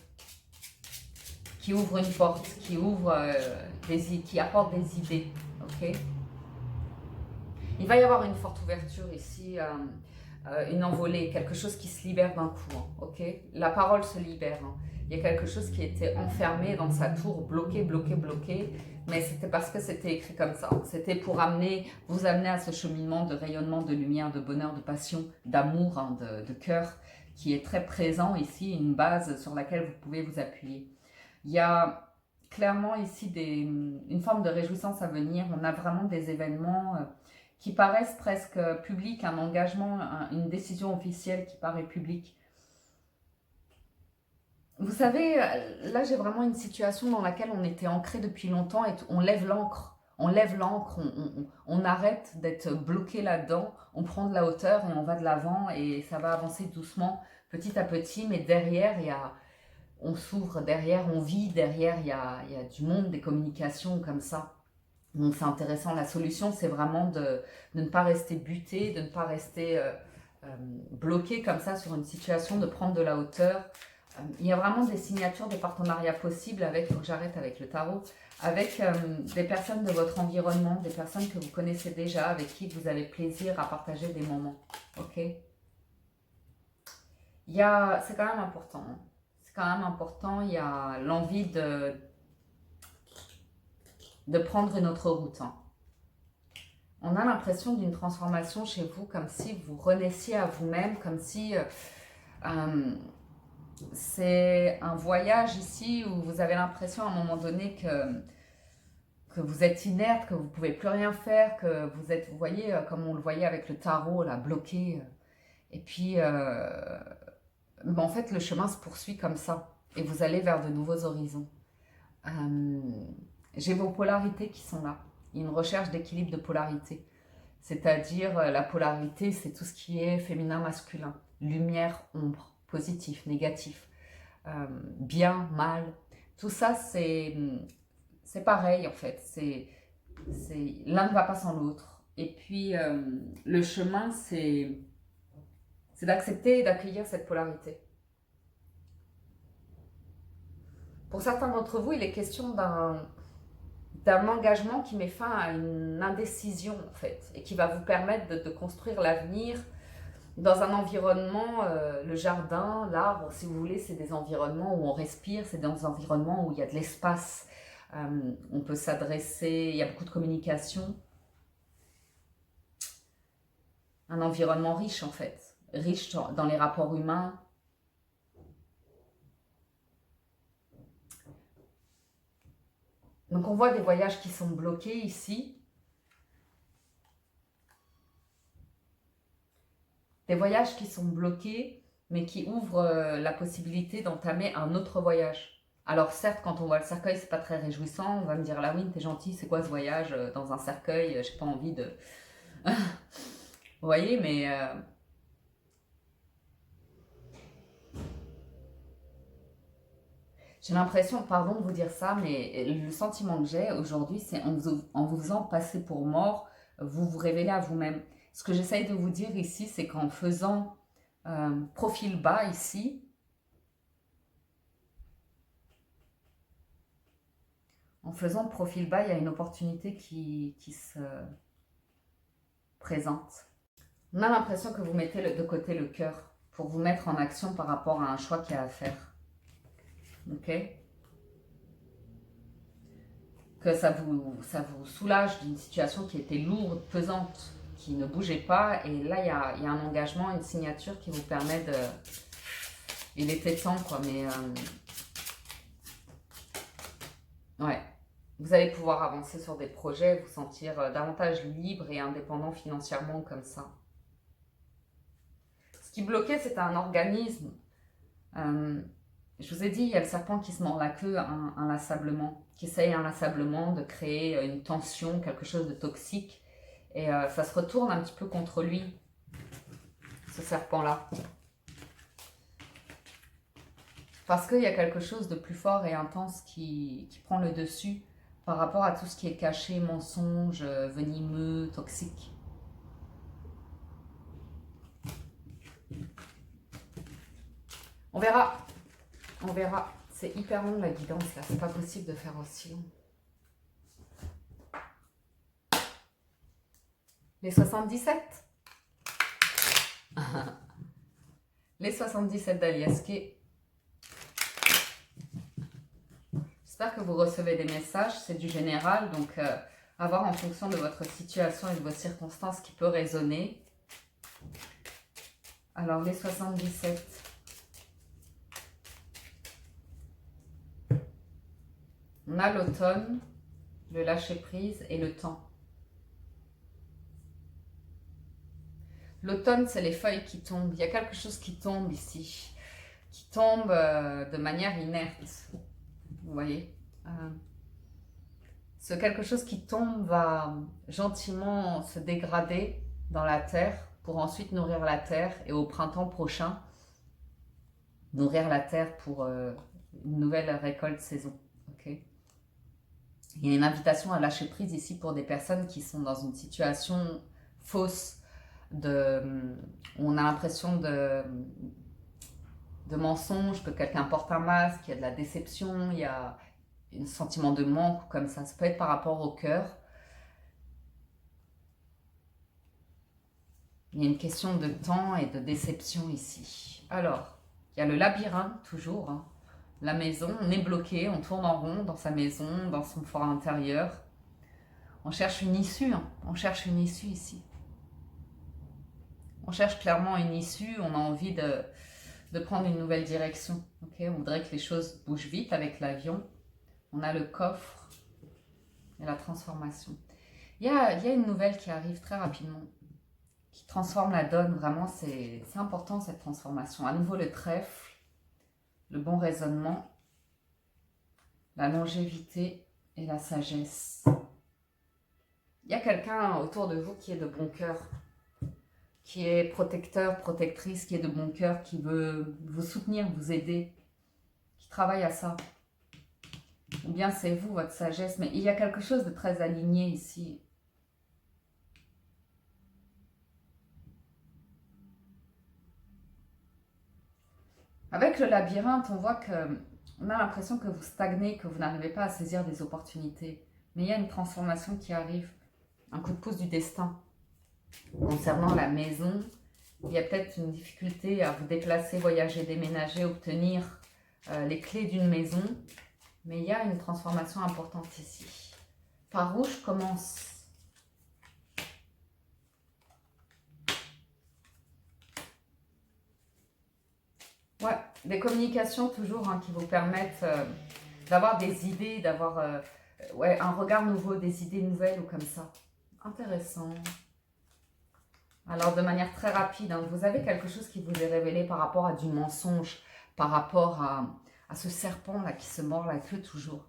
[SPEAKER 1] qui ouvrent une porte, qui apportent des idées. Ok. Il va y avoir une forte ouverture ici, une envolée, quelque chose qui se libère d'un coup. Ok. La parole se libère. Il y a quelque chose qui était enfermé dans sa tour, bloqué, bloqué, bloqué. Mais c'était parce que c'était écrit comme ça. C'était pour vous amener à ce cheminement de rayonnement, de lumière, de bonheur, de passion, d'amour, de cœur, qui est très présent ici, une base sur laquelle vous pouvez vous appuyer. Il y a clairement ici une forme de réjouissance à venir. On a vraiment des événements qui paraissent presque publics, un engagement, une décision officielle qui paraît publique. Vous savez, là j'ai vraiment une situation dans laquelle on était ancré depuis longtemps et on lève l'ancre. On lève l'ancre, on arrête d'être bloqué là-dedans, on prend de la hauteur et on va de l'avant et ça va avancer doucement, petit à petit, mais derrière, on s'ouvre, derrière, on vit, derrière, il y a du monde, des communications comme ça. Donc c'est intéressant, la solution c'est vraiment de ne pas rester buté, de ne pas rester bloqué comme ça sur une situation, de prendre de la hauteur. Il y a vraiment des signatures, des partenariats possibles avec, il faut que j'arrête avec le tarot, avec des personnes de votre environnement, des personnes que vous connaissez déjà, avec qui vous avez plaisir à partager des moments. Ok. C'est quand même important. C'est quand même important, il y a l'envie de prendre une autre route. On a l'impression d'une transformation chez vous, comme si vous renaissiez à vous-même, comme si c'est un voyage ici où vous avez l'impression à un moment donné que vous êtes inerte, que vous ne pouvez plus rien faire, que vous êtes, vous voyez, comme on le voyait avec le tarot, là, bloqué. Et puis, en fait, le chemin se poursuit comme ça. Et vous allez vers de nouveaux horizons. J'ai vos polarités qui sont là. Il y a une recherche d'équilibre de polarité. C'est-à-dire, la polarité, c'est tout ce qui est féminin, masculin. Lumière, ombre, positif, négatif. Bien, mal. Tout ça, c'est pareil en fait. L'un ne va pas sans l'autre. Et puis, le chemin, c'est d'accepter et d'accueillir cette polarité. Pour certains d'entre vous, il est question d'un engagement qui met fin à une indécision en fait et qui va vous permettre de construire l'avenir dans un environnement, le jardin, l'arbre, si vous voulez, c'est des environnements où on respire, c'est des environnements où il y a de l'espace, on peut s'adresser, il y a beaucoup de communication. Un environnement riche en fait, riche dans les rapports humains. Donc on voit des voyages qui sont bloqués ici. Des voyages qui sont bloqués, mais qui ouvrent la possibilité d'entamer un autre voyage. Alors certes, quand on voit le cercueil, c'est pas très réjouissant. On va me dire, Lawine, t'es gentil, c'est quoi ce voyage dans un cercueil? J'ai pas envie de... Vous voyez, mais... J'ai l'impression, pardon de vous dire ça, mais le sentiment que j'ai aujourd'hui, c'est en vous faisant passer pour mort, vous vous révélez à vous-même. Ce que j'essaye de vous dire ici, c'est qu'en faisant profil bas ici, En faisant le profil bas, il y a une opportunité qui se présente. On a l'impression que vous mettez de côté le cœur pour vous mettre en action par rapport à un choix qu'il y a à faire. Ok? Que ça vous soulage d'une situation qui était lourde, pesante, qui ne bougeait pas. Et là, il y a un engagement, une signature qui vous permet de... Il était temps, quoi, mais... Ouais. Vous allez pouvoir avancer sur des projets, vous sentir davantage libre et indépendant financièrement comme ça. Ce qui bloquait, c'était un organisme. Je vous ai dit, il y a le serpent qui se mord la queue inlassablement, qui essaye inlassablement de créer une tension, quelque chose de toxique. Et ça se retourne un petit peu contre lui, ce serpent-là. Parce qu'il y a quelque chose de plus fort et intense qui prend le dessus par rapport à tout ce qui est caché, mensonge, venimeux, toxique. On verra. On verra. C'est hyper long la guidance là. C'est pas possible de faire aussi long. Les 77. Les 77 d'Aliaske. J'espère que vous recevez des messages. C'est du général. Donc, à voir en fonction de votre situation et de vos circonstances qui peut résonner. Alors, les 77. On a l'automne, le lâcher-prise et le temps. L'automne, c'est les feuilles qui tombent. Il y a quelque chose qui tombe ici, qui tombe de manière inerte. Vous voyez, ce quelque chose qui tombe va gentiment se dégrader dans la terre pour ensuite nourrir la terre et au printemps prochain, nourrir la terre pour une nouvelle récolte saison. Okay. Il y a une invitation à lâcher prise ici pour des personnes qui sont dans une situation fausse, on a l'impression de mensonge, que quelqu'un porte un masque, il y a de la déception, il y a un sentiment de manque, comme ça peut être par rapport au cœur. Il y a une question de temps et de déception ici. Alors, il y a le labyrinthe toujours, hein. La maison, on est bloqué, on tourne en rond dans sa maison, dans son fort intérieur. On cherche une issue, hein. On cherche une issue ici. On cherche clairement une issue, on a envie de prendre une nouvelle direction. Okay, on voudrait que les choses bougent vite avec l'avion. On a le coffre et la transformation. Il y a une nouvelle qui arrive très rapidement, qui transforme la donne. Vraiment, c'est important cette transformation. À nouveau le trèfle, le bon raisonnement, la longévité et la sagesse. Il y a quelqu'un autour de vous qui est de bon cœur, qui est protecteur, protectrice, qui est de bon cœur, qui veut vous soutenir, vous aider, qui travaille à ça. Ou bien c'est vous, votre sagesse, mais il y a quelque chose de très aligné ici. Avec le labyrinthe, on voit on a l'impression que vous stagnez, que vous n'arrivez pas à saisir des opportunités. Mais il y a une transformation qui arrive, un coup de pouce du destin. Concernant la maison, il y a peut-être une difficulté à vous déplacer, voyager, déménager, obtenir les clés d'une maison. Mais il y a une transformation importante ici. Par rouge commence. Ouais, des communications toujours hein, qui vous permettent d'avoir des idées, d'avoir un regard nouveau, des idées nouvelles ou comme ça. Intéressant. Alors, de manière très rapide, hein, vous avez quelque chose qui vous est révélé par rapport à du mensonge, par rapport à ce serpent-là qui se mord la queue toujours.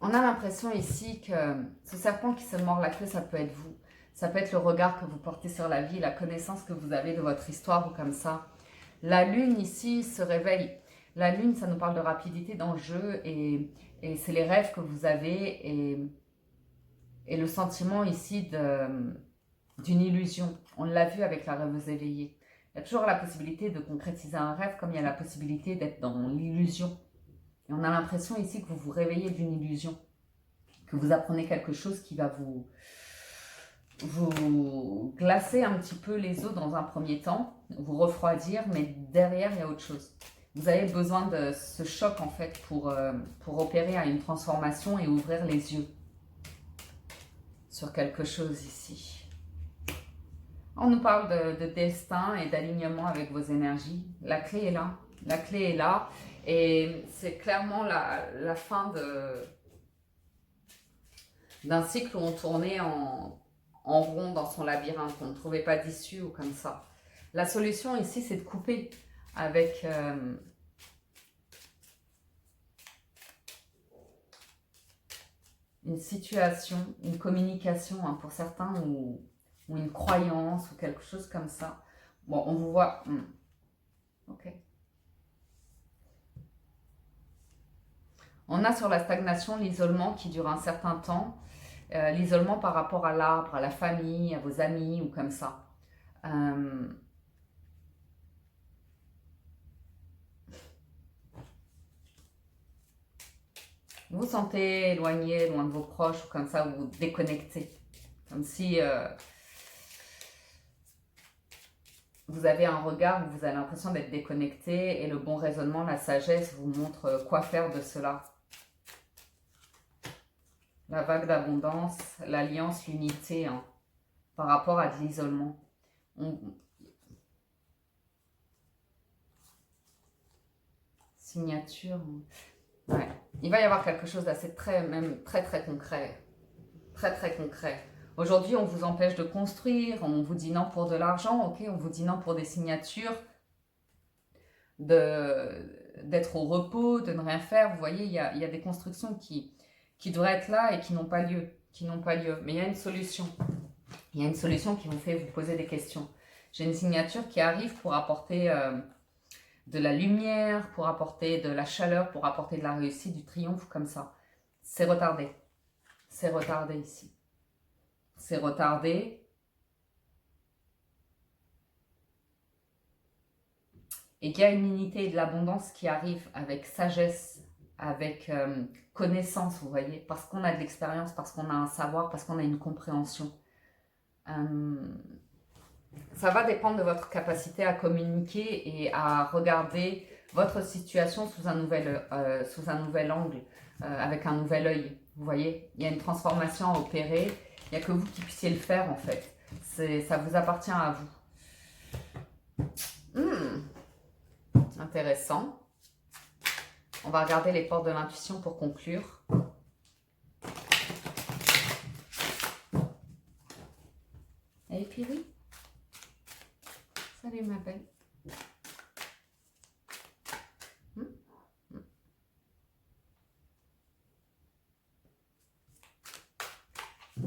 [SPEAKER 1] On a l'impression ici que ce serpent qui se mord la queue, ça peut être vous. Ça peut être le regard que vous portez sur la vie, la connaissance que vous avez de votre histoire ou comme ça. La lune ici se réveille. La lune, ça nous parle de rapidité dans le jeu et c'est les rêves que vous avez. Et Et le sentiment ici d'une illusion. On l'a vu avec la rêveuse éveillée. Il y a toujours la possibilité de concrétiser un rêve comme il y a la possibilité d'être dans l'illusion. Et on a l'impression ici que vous vous réveillez d'une illusion. Que vous apprenez quelque chose qui va vous glacer un petit peu les os dans un premier temps, vous refroidir, mais derrière, il y a autre chose. Vous avez besoin de ce choc, en fait, pour opérer à une transformation et ouvrir les yeux sur quelque chose ici. On nous parle de destin et d'alignement avec vos énergies. La clé est là. La clé est là. Et c'est clairement la fin d'un cycle où on tournait en rond dans son labyrinthe. On ne trouvait pas d'issue ou comme ça. La solution ici, c'est de couper avec... une situation, une communication hein, pour certains ou une croyance ou quelque chose comme ça. Bon, on vous voit... Ok. On a sur la stagnation l'isolement qui dure un certain temps. L'isolement par rapport à l'arbre, à la famille, à vos amis ou comme ça. Vous vous sentez éloigné, loin de vos proches ou comme ça, vous vous déconnectez. Comme si vous avez un regard où vous avez l'impression d'être déconnecté et le bon raisonnement, la sagesse vous montre quoi faire de cela. La vague d'abondance, l'alliance, l'unité hein, par rapport à de l'isolement. Signature. Ouais. Il va y avoir quelque chose d'assez même très concret. Très concret. Aujourd'hui, on vous empêche de construire, on vous dit non pour de l'argent, ok, on vous dit non pour des signatures, d'être au repos, de ne rien faire. Vous voyez, il y a des constructions qui devraient être là et qui n'ont pas lieu. Mais il y a une solution. Il y a une solution qui vous fait vous poser des questions. J'ai une signature qui arrive pour apporter de la lumière, pour apporter de la chaleur, pour apporter de la réussite, du triomphe, comme ça. C'est retardé. C'est retardé ici. C'est retardé. Et qu'il y a une unité et de l'abondance qui arrive avec sagesse, avec connaissance, vous voyez, parce qu'on a de l'expérience, parce qu'on a un savoir, parce qu'on a une compréhension. Ça va dépendre de votre capacité à communiquer et à regarder votre situation sous un nouvel angle, avec un nouvel œil. Vous voyez, il y a une transformation à opérer. Il n'y a que vous qui puissiez le faire en fait. Ça vous appartient à vous. Intéressant. On va regarder les portes de l'intuition pour conclure. Et puis oui. Salut ma belle.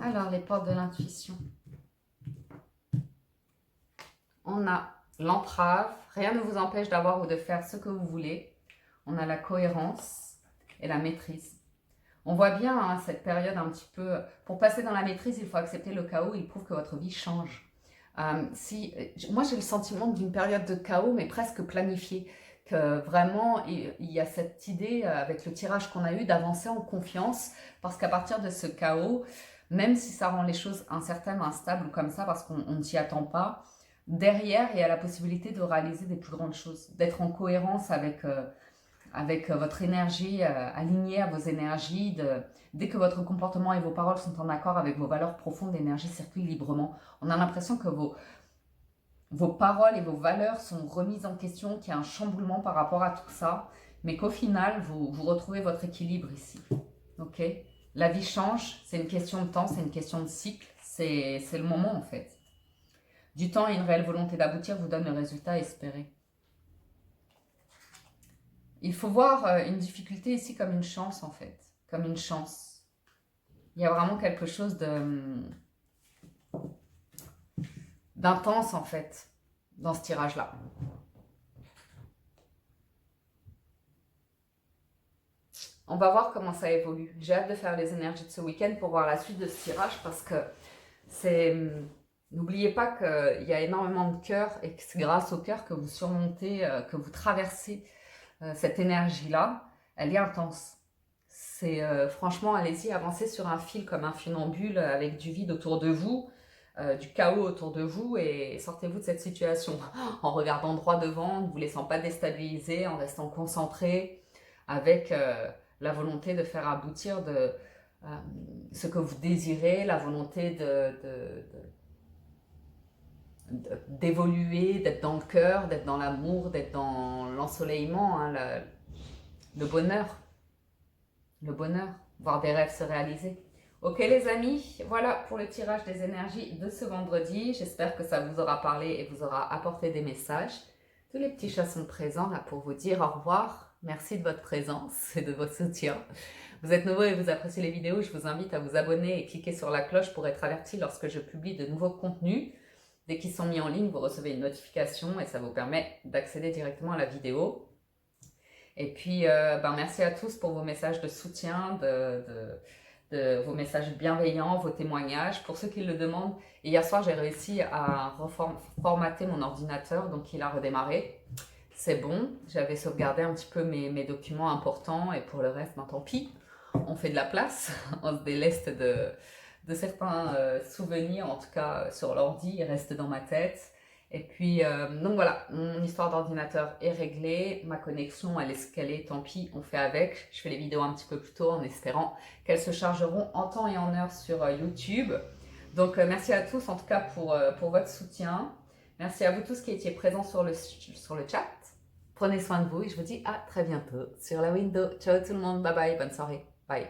[SPEAKER 1] Alors, les portes de l'intuition. On a l'entrave. Rien ne vous empêche d'avoir ou de faire ce que vous voulez. On a la cohérence et la maîtrise. On voit bien hein, cette période un petit peu... Pour passer dans la maîtrise, il faut accepter le chaos. Il prouve que votre vie change. Moi, j'ai le sentiment d'une période de chaos, mais presque planifiée. Que vraiment, il y a cette idée, avec le tirage qu'on a eu, d'avancer en confiance. Parce qu'à partir de ce chaos, même si ça rend les choses incertaines, instables ou comme ça, parce qu'on ne s'y attend pas, derrière, il y a la possibilité de réaliser des plus grandes choses. D'être en cohérence avec votre énergie, alignée à vos énergies. Dès que votre comportement et vos paroles sont en accord avec vos valeurs profondes, l'énergie circule librement. On a l'impression que vos paroles et vos valeurs sont remises en question, qu'il y a un chamboulement par rapport à tout ça, mais qu'au final, vous retrouvez votre équilibre ici. Ok ? La vie change, c'est une question de temps, c'est une question de cycle, c'est le moment en fait. Du temps et une réelle volonté d'aboutir vous donne le résultat espéré. Il faut voir une difficulté ici comme une chance en fait, comme une chance. Il y a vraiment quelque chose d'intense en fait dans ce tirage là. On va voir comment ça évolue. J'ai hâte de faire les énergies de ce week-end pour voir la suite de ce tirage parce que c'est... N'oubliez pas qu'il y a énormément de cœur et que c'est grâce au cœur que vous surmontez, que vous traversez cette énergie-là. Elle est intense. C'est franchement, allez-y, avancez sur un fil comme un funambule avec du vide autour de vous, du chaos autour de vous et sortez-vous de cette situation en regardant droit devant, ne vous laissant pas déstabiliser, en restant concentré avec la volonté de faire aboutir ce que vous désirez, la volonté d'évoluer, d'être dans le cœur, d'être dans l'amour, d'être dans l'ensoleillement, hein, le bonheur, voir des rêves se réaliser. Ok les amis, voilà pour le tirage des énergies de ce vendredi. J'espère que ça vous aura parlé et vous aura apporté des messages. Tous les petits chats sont présents là pour vous dire au revoir. Merci de votre présence et de votre soutien. Vous êtes nouveau et vous appréciez les vidéos, je vous invite à vous abonner et cliquer sur la cloche pour être averti lorsque je publie de nouveaux contenus. Dès qu'ils sont mis en ligne, vous recevez une notification et ça vous permet d'accéder directement à la vidéo. Et puis, merci à tous pour vos messages de soutien, de vos messages bienveillants, vos témoignages. Pour ceux qui le demandent, et hier soir, j'ai réussi à reformater mon ordinateur, donc il a redémarré. C'est bon, j'avais sauvegardé un petit peu mes documents importants et pour le reste, tant pis. On fait de la place, on se déleste de certains souvenirs, en tout cas sur l'ordi, ils restent dans ma tête. Et puis, donc voilà, mon histoire d'ordinateur est réglée, ma connexion, elle est ce qu'elle est, tant pis, on fait avec. Je fais les vidéos un petit peu plus tôt en espérant qu'elles se chargeront en temps et en heure sur YouTube. Donc, merci à tous en tout cas pour votre soutien. Merci à vous tous qui étiez présents sur le chat. Prenez soin de vous et je vous dis à très bientôt sur la window. Ciao tout le monde, bye bye, bonne soirée, bye.